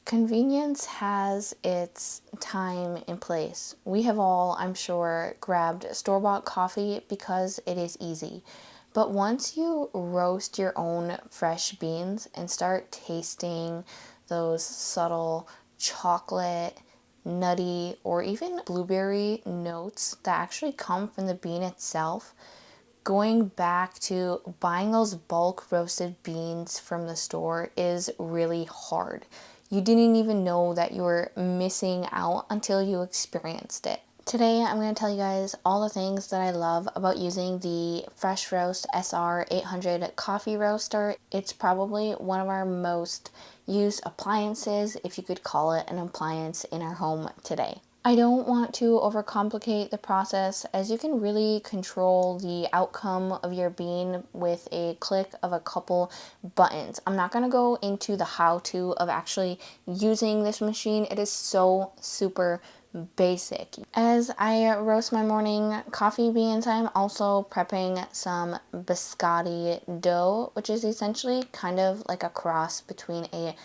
Convenience has its time and place. We have all, I'm sure, grabbed store-bought coffee because it is easy. But once you roast your own fresh beans and start tasting those subtle chocolate, nutty, or even blueberry notes that actually come from the bean itself, going back to buying those bulk roasted beans from the store is really hard. You didn't even know that you were missing out until you experienced it. Today, I'm going to tell you guys all the things that I love about using the Fresh Roast SR800 coffee roaster. It's probably one of our most used appliances, if you could call it an appliance, in our home today. I don't want to overcomplicate the process, as you can really control the outcome of your bean with a click of a couple buttons. I'm not going to go into the how-to of actually using this machine. It is so super basic. As I roast my morning coffee beans, I'm also prepping some biscotti dough, which is essentially kind of like a cross between a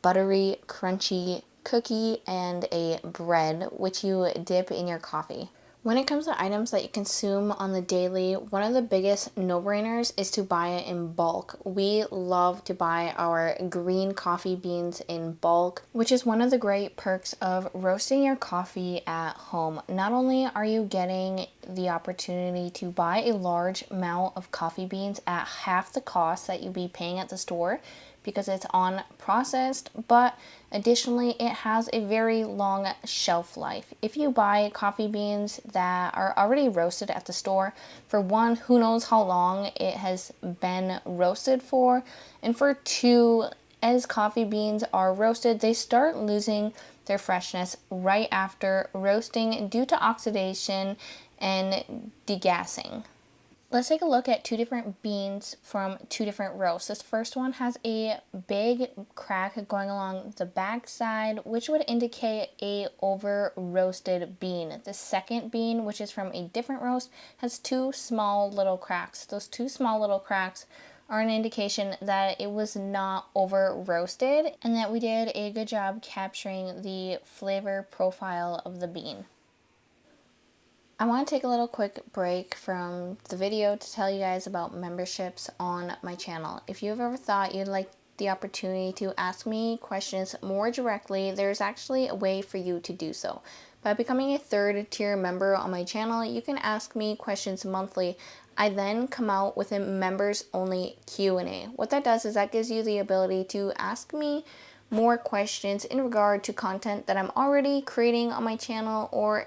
buttery, crunchy cookie and a bread, which you dip in your coffee. When it comes to items that you consume on the daily, one of the biggest no-brainers is to buy it in bulk. We love to buy our green coffee beans in bulk, which is one of the great perks of roasting your coffee at home. Not only are you getting the opportunity to buy a large amount of coffee beans at half the cost that you'd be paying at the store, because it's unprocessed, but additionally it has a very long shelf life. If you buy coffee beans that are already roasted at the store, for one, who knows how long it has been roasted for, and for two, as coffee beans are roasted, they start losing their freshness right after roasting due to oxidation and degassing. Let's take a look at two different beans from two different roasts. This first one has a big crack going along the back side, which would indicate a over roasted bean. The second bean, which is from a different roast, has two small little cracks. Those two small little cracks are an indication that it was not over roasted and that we did a good job capturing the flavor profile of the bean. I want to take a little quick break from the video to tell you guys about memberships on my channel. If you've ever thought you'd like the opportunity to ask me questions more directly, there's actually a way for you to do so. By becoming a third tier member on my channel, you can ask me questions monthly. I then come out with a members only Q&A. What that does is that gives you the ability to ask me more questions in regard to content that I'm already creating on my channel, or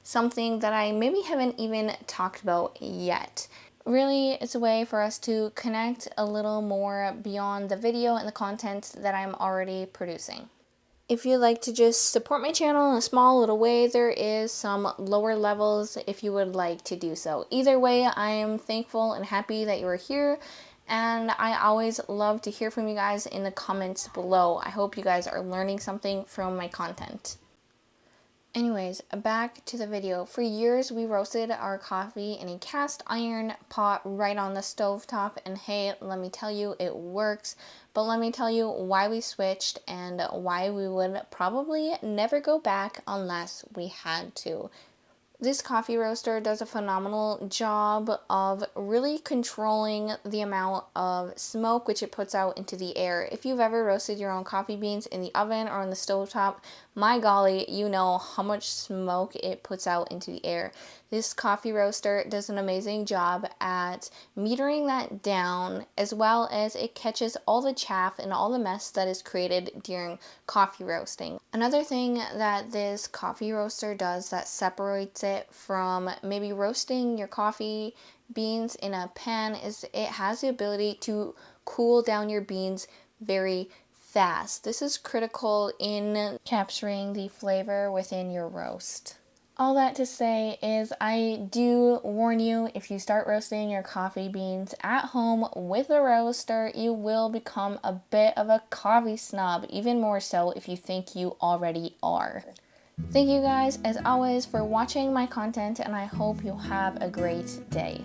something that I maybe haven't even talked about yet. Really, it's a way for us to connect a little more beyond the video and the content that I'm already producing. If you'd like to just support my channel in a small little way, there is some lower levels if you would like to do so. Either way, I am thankful and happy that you are here, and I always love to hear from you guys in the comments below. I hope you guys are learning something from my content. Anyways, back to the video. For years, we roasted our coffee in a cast iron pot right on the stove top, and hey, let me tell you, it works. But let me tell you why we switched and why we would probably never go back unless we had to. This coffee roaster does a phenomenal job of really controlling the amount of smoke which it puts out into the air. If you've ever roasted your own coffee beans in the oven or on the stovetop, my golly, you know how much smoke it puts out into the air. This coffee roaster does an amazing job at metering that down, as well as it catches all the chaff and all the mess that is created during coffee roasting. Another thing that this coffee roaster does that separates it from maybe roasting your coffee beans in a pan is it has the ability to cool down your beans very fast. This is critical in capturing the flavor within your roast. All that to say is I do warn you, if you start roasting your coffee beans at home with a roaster, you will become a bit of a coffee snob, even more so if you think you already are. Thank you guys, as always, for watching my content, and I hope you have a great day.